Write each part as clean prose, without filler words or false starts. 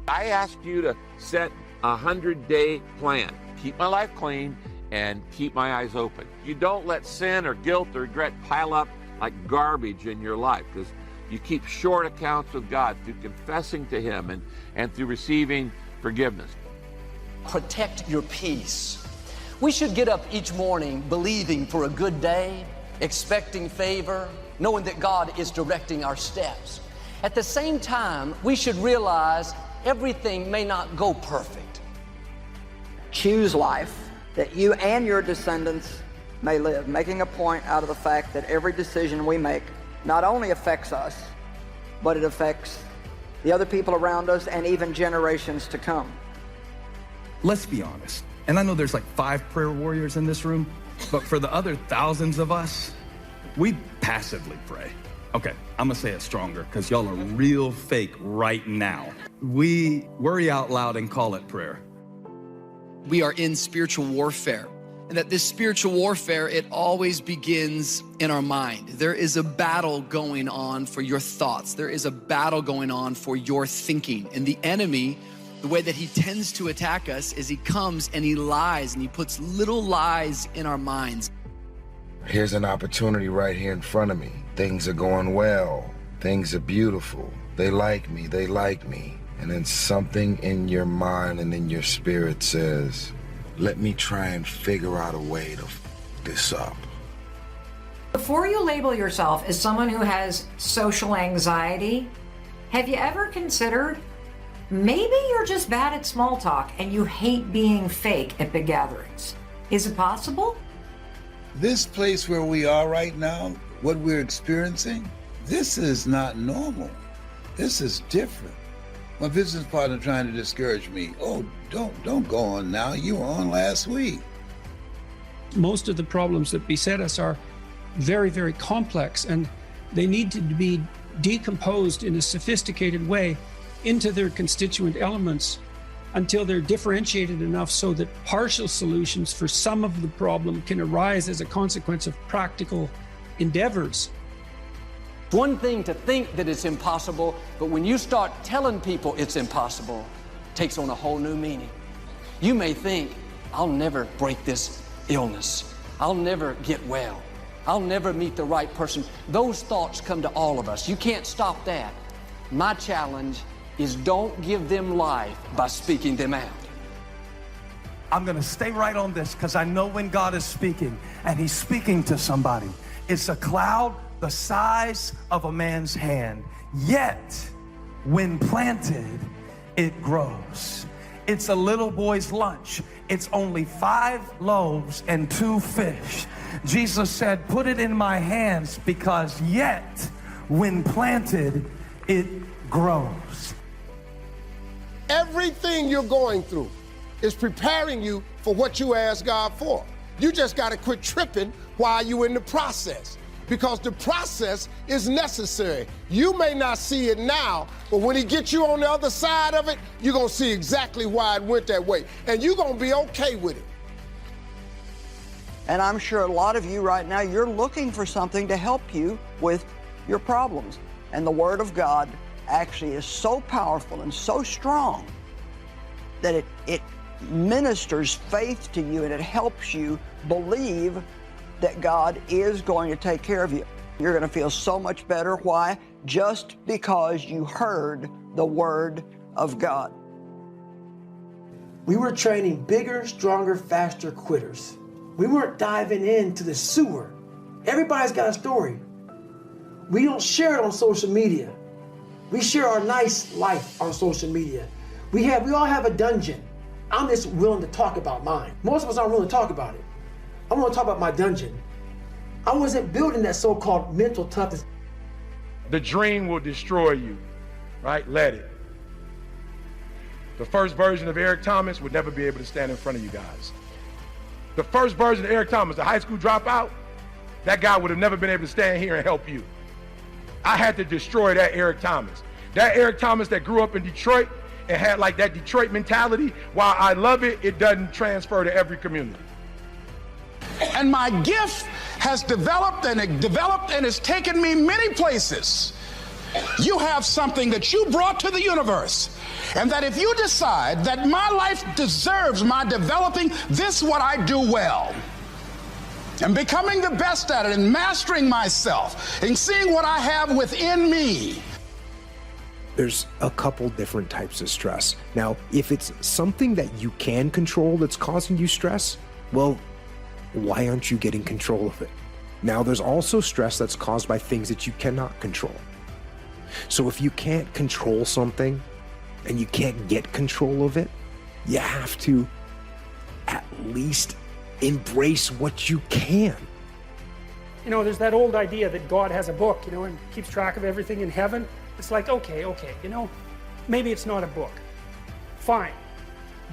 I ask you to set a 100-day plan. Keep my life clean and keep my eyes open. You don't let sin or guilt or regret pile up like garbage in your life, because you keep short accounts with God through confessing to Him and through receiving forgiveness. Protect your peace. We should get up each morning believing for a good day, expecting favor, knowing that God is directing our steps. At the same time, we should realize everything may not go perfect. Choose life that you and your descendants may live, making a point out of the fact that every decision we make not only affects us, but it affects the other people around us and even generations to come. Let's be honest, and I know there's like 5 prayer warriors in this room, but for the other thousands of us, we passively pray. Okay, I'm gonna say it stronger because y'all are real fake right now. We worry out loud and call it prayer. We are in spiritual warfare, and that this spiritual warfare, it always begins in our mind. There is a battle going on for your thoughts. There is a battle going on for your thinking. And the enemy, the way that he tends to attack us is he comes and he lies, and he puts little lies in our minds. Here's an opportunity right here in front of me. Things are going well. Things are beautiful. They like me. They like me. And then something in your mind and in your spirit says, let me try and figure out a way to f this up. Before you label yourself as someone who has social anxiety, have you ever considered maybe you're just bad at small talk and you hate being fake at big gatherings? Is it possible? This place where we are right now, what we're experiencing, this is not normal. This is different. My business partner trying to discourage me. Oh, don't go on now. You were on last week. Most of the problems that beset us are very, very complex, and they need to be decomposed in a sophisticated way into their constituent elements until they're differentiated enough so that partial solutions for some of the problem can arise as a consequence of practical endeavors. One thing to think that it's impossible, but when you start telling people it's impossible, it takes on a whole new meaning. You may think, I'll never break this illness. I'll never get well. I'll never meet the right person. Those thoughts come to all of us. You can't stop that. My challenge is don't give them life by speaking them out. I'm gonna stay right on this because I know when God is speaking and He's speaking to somebody, it's a cloud the size of a man's hand, yet when planted, it grows. It's a little boy's lunch. It's only 5 loaves and 2 fish. Jesus said, put it in my hands because yet when planted, it grows. Everything you're going through is preparing you for what you ask God for. You just got to quit tripping while you're in the process, because the process is necessary. You may not see it now, but when He gets you on the other side of it, you're going to see exactly why it went that way, and you're going to be okay with it. And I'm sure a lot of you right now, you're looking for something to help you with your problems. And the Word of God actually is so powerful and so strong that it ministers faith to you, and it helps you believe that God is going to take care of you. You're going to feel so much better. Why? Just because you heard the Word of God. We were training bigger, stronger, faster quitters. We weren't diving into the sewer. Everybody's got a story. We don't share it on social media. We share our nice life on social media. We all have a dungeon. I'm just willing to talk about mine. Most of us aren't willing to talk about it. I want to talk about my dungeon. I wasn't building that so-called mental toughness. The dream will destroy you, right? Let it. The first version of Eric Thomas would never be able to stand in front of you guys. The first version of Eric Thomas, the high school dropout, that guy would have never been able to stand here and help you. I had to destroy that Eric Thomas. That Eric Thomas that grew up in Detroit and had like that Detroit mentality, while I love it, it doesn't transfer to every community. And my gift has developed and it's taken me many places. You have something that you brought to the universe. And that if you decide that my life deserves my developing this what I do well, and becoming the best at it, and mastering myself, and seeing what I have within me. There's a couple different types of stress. Now, if it's something that you can control that's causing you stress, well, why aren't you getting control of it? Now, there's also stress that's caused by things that you cannot control. So if you can't control something and you can't get control of it, you have to at least embrace what you can. You know, there's that old idea that God has a book, you know, and keeps track of everything in heaven. It's like, okay, you know, maybe it's not a book. Fine.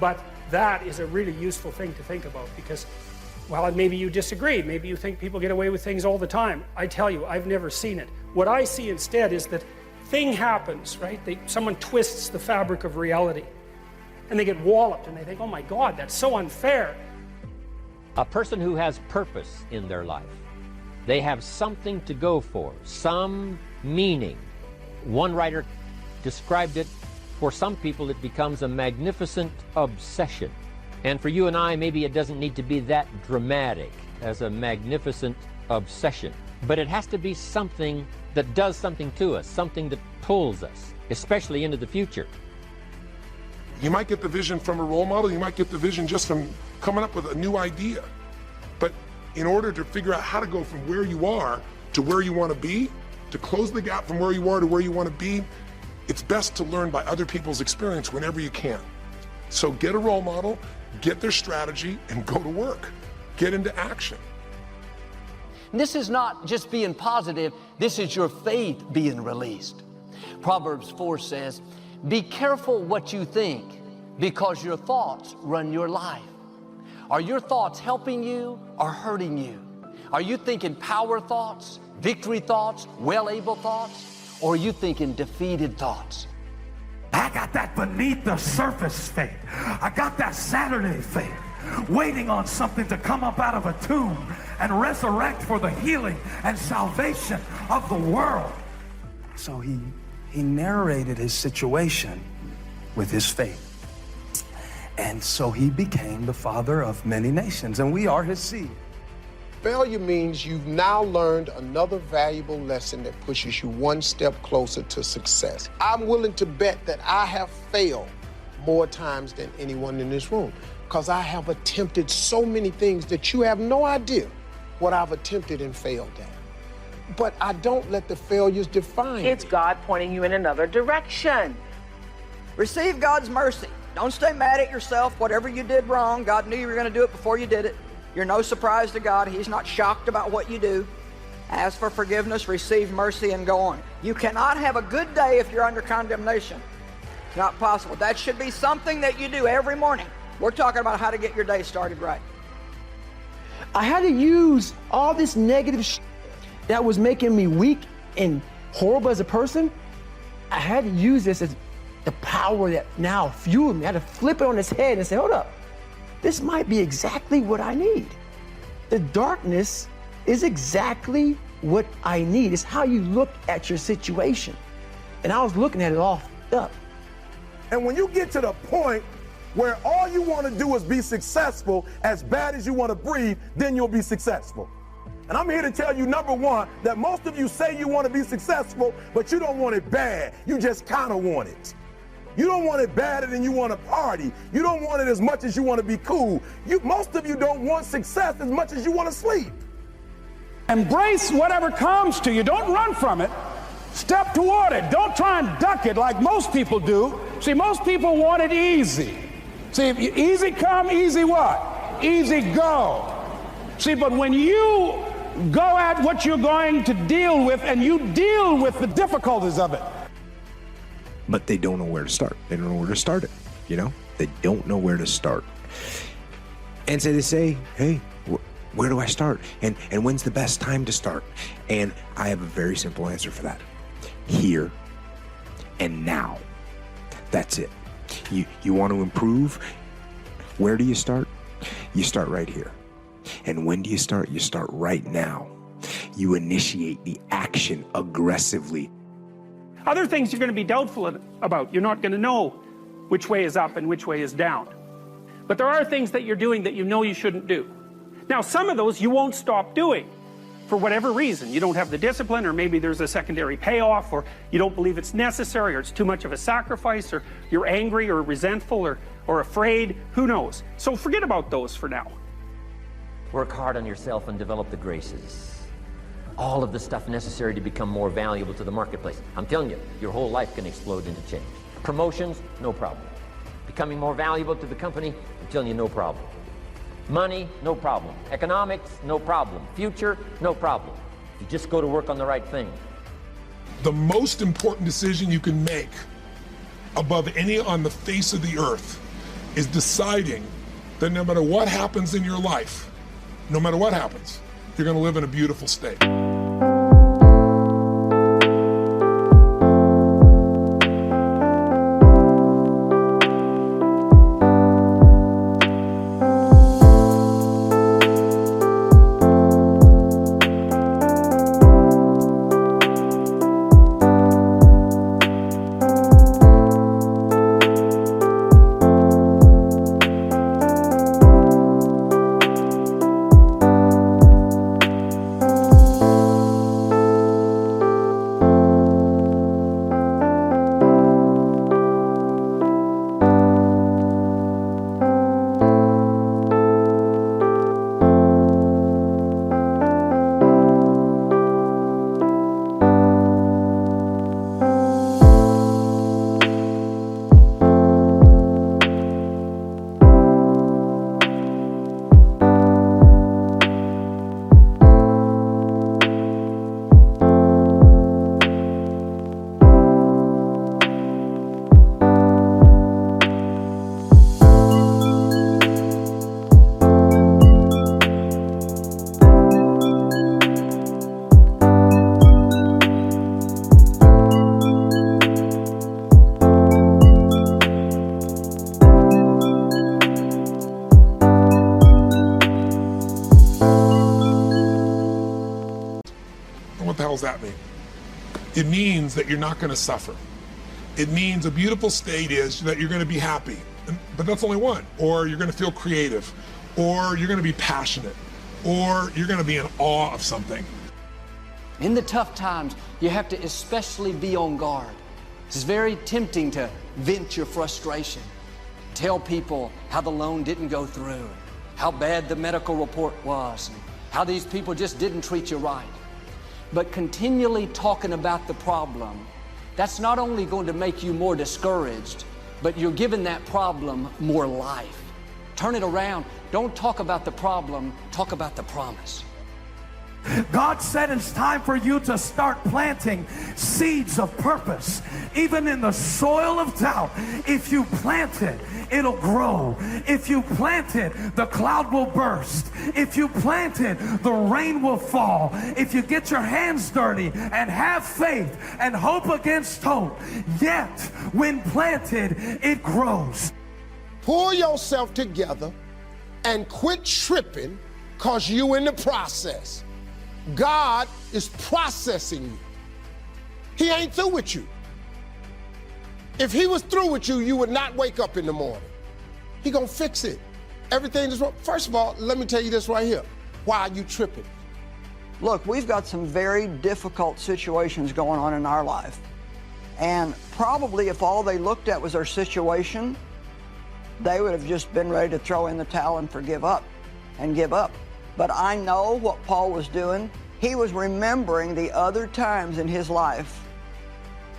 But that is a really useful thing to think about because, well, maybe you disagree. Maybe you think people get away with things all the time. I tell you, I've never seen it. What I see instead is that thing happens, right? Someone twists the fabric of reality and they get walloped and they think, oh my God, that's so unfair. A person who has purpose in their life, they have something to go for, some meaning. One writer described it, for some people it becomes a magnificent obsession. And for you and I, maybe it doesn't need to be that dramatic as a magnificent obsession. But it has to be something that does something to us, something that pulls us, especially into the future. You might get the vision from a role model, you might get the vision just from coming up with a new idea. But in order to figure out how to go from where you are to where you want to be, to close the gap from where you are to where you want to be, it's best to learn by other people's experience whenever you can. So get a role model, get their strategy, and go to work. Get into action. This is not just being positive, this is your faith being released. Proverbs 4 says, be careful what you think, because your thoughts run your life. Are your thoughts helping you or hurting you? Are you thinking power thoughts, victory thoughts, well-able thoughts, or are you thinking defeated thoughts? I got that beneath the surface faith. I got that Saturday faith, waiting on something to come up out of a tomb and resurrect for the healing and salvation of the world. So he narrated his situation with his faith. And so he became the father of many nations, and we are his seed. Failure means you've now learned another valuable lesson that pushes you one step closer to success. I'm willing to bet that I have failed more times than anyone in this room, because I have attempted so many things that you have no idea what I've attempted and failed at. But I don't let the failures define me. It's God pointing you in another direction. Receive God's mercy. Don't stay mad at yourself. Whatever you did wrong, God knew you were going to do it before you did it. You're no surprise to God. He's not shocked about what you do. Ask for forgiveness, receive mercy, and go on. You cannot have a good day if you're under condemnation. It's not possible. That should be something that you do every morning. We're talking about how to get your day started right. I had to use all this negative that was making me weak and horrible as a person. I had to use this as the power that now fueled me. I had to flip it on its head and say, hold up, this might be exactly what I need. The darkness is exactly what I need. It's how you look at your situation. And I was looking at it all up. And when you get to the point where all you want to do is be successful, as bad as you want to breathe, then you'll be successful. And I'm here to tell you, number one, that most of you say you want to be successful, but you don't want it bad. You just kind of want it. You don't want it badder than you want to party. You don't want it as much as you want to be cool. Most of you don't want success as much as you want to sleep. Embrace whatever comes to you. Don't run from it. Step toward it. Don't try and duck it like most people do. See, most people want it easy. See, if you, easy come, easy what? Easy go. See, but when you go at what you're going to deal with and you deal with the difficulties of it. But they don't know where to start. They don't know where to start it, you know? They don't know where to start. And so they say, hey, where do I start? And when's the best time to start? And I have a very simple answer for that. Here and now. That's it. You want to improve? Where do you start? You start right here. And when do you start? You start right now. You initiate the action aggressively. Other things you're going to be doubtful about. You're not going to know which way is up and which way is down. But there are things that you're doing that you know you shouldn't do. Now, some of those you won't stop doing for whatever reason. You don't have the discipline, or maybe there's a secondary payoff, or you don't believe it's necessary, or it's too much of a sacrifice, or you're angry or resentful or afraid. Who knows? So forget about those for now. Work hard on yourself and develop the graces. All of the stuff necessary to become more valuable to the marketplace. I'm telling you, your whole life can explode into change. Promotions, no problem. Becoming more valuable to the company, I'm telling you, no problem. Money, no problem. Economics, no problem. Future, no problem. You just go to work on the right thing. The most important decision you can make above any on the face of the earth is deciding that no matter what happens in your life, no matter what happens, you're going to live in a beautiful state. That mean? It means that you're not going to suffer. It means a beautiful state is that you're going to be happy, but that's only one. Or you're going to feel creative, or you're going to be passionate, or you're going to be in awe of something. In the tough times, you have to especially be on guard. It's very tempting to vent your frustration, tell people how the loan didn't go through, how bad the medical report was, and how these people just didn't treat you right. But continually talking about the problem, that's not only going to make you more discouraged, but you're giving that problem more life. Turn it around. Don't talk about the problem, talk about the promise. God said it's time for you to start planting seeds of purpose, even in the soil of doubt. If you plant it, it'll grow. If you plant it, the cloud will burst. If you plant it, the rain will fall. If you get your hands dirty and have faith and hope against hope, yet when planted, it grows. Pull yourself together and quit tripping, because you in the process. God is processing you. He ain't through with you. If he was through with you, you would not wake up in the morning. He gonna fix it. Everything is wrong. First of all, let me tell you this right here. Why are you tripping? Look, we've got some very difficult situations going on in our life. And probably if all they looked at was our situation, they would have just been ready to throw in the towel and give up. But I know what Paul was doing. He was remembering the other times in his life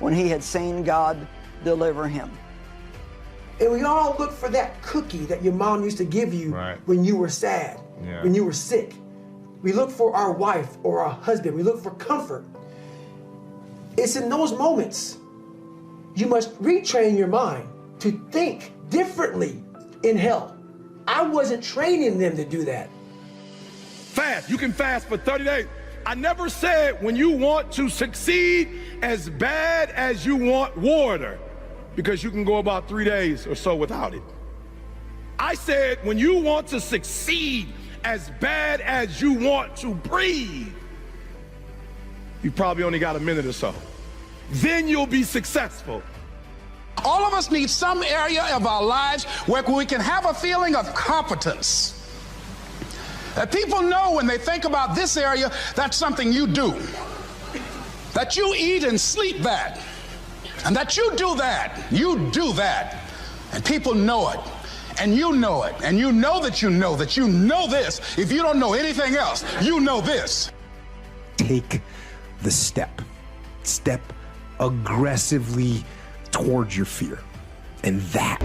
when he had seen God deliver him. And we all look for that cookie that your mom used to give you when you were sad, when you were sick. We look for our wife or our husband. We look for comfort. It's in those moments you must retrain your mind to think differently in hell. I wasn't training them to do that. Fast. You can fast for 30 days. I never said when you want to succeed as bad as you want water, because you can go about 3 days or so without it. I said when you want to succeed as bad as you want to breathe, you probably only got a minute or so. then you'll be successful. All of us need some area of our lives where we can have a feeling of competence. That people know when they think about this area, that's something you do. That you eat and sleep that. And that you do that. You do that. And people know it. And you know it. And you know that you know this. If you don't know anything else, you know this. Take the step. Step aggressively towards your fear. And that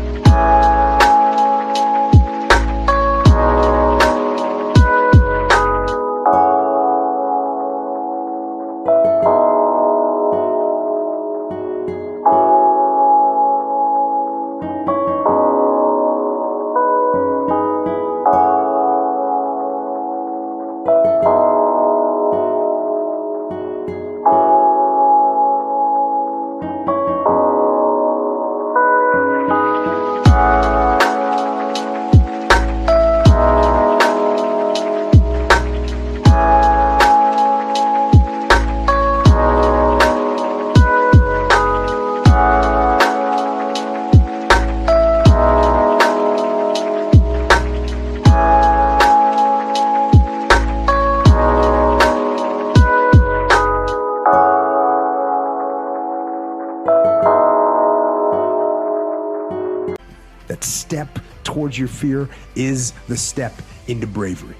step towards your fear is the step into bravery.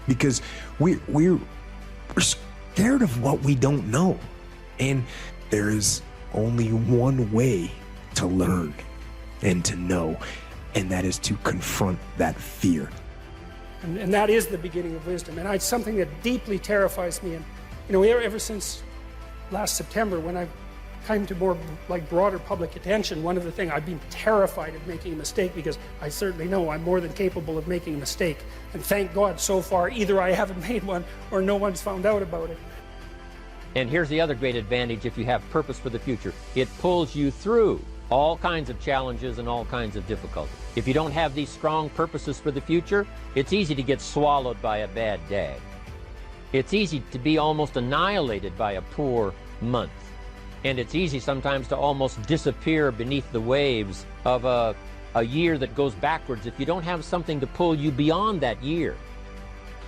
Because we're scared of what we don't know. And there is only one way to learn and to know, and that is to confront that fear. And that is the beginning of wisdom. And it's something that deeply terrifies me. And, ever since last September, when I've come to more broader public attention, one of the things, I've been terrified of making a mistake, because I certainly know I'm more than capable of making a mistake. And thank God, so far, either I haven't made one or no one's found out about it. And here's the other great advantage if you have purpose for the future. It pulls you through all kinds of challenges and all kinds of difficulties. If you don't have these strong purposes for the future, it's easy to get swallowed by a bad day. It's easy to be almost annihilated by a poor month. And it's easy sometimes to almost disappear beneath the waves of a year that goes backwards if you don't have something to pull you beyond that year.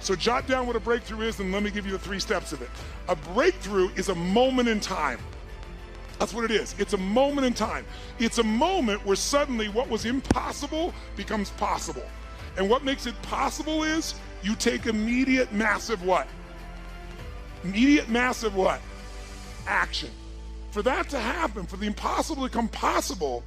So jot down what a breakthrough is, and let me give you the 3 steps of it. A breakthrough is a moment in time. That's what it is. It's a moment in time. It's a moment where suddenly what was impossible becomes possible. And what makes it possible is you take immediate, massive what? Immediate, massive what? Action. For that to happen, for the impossible to become possible,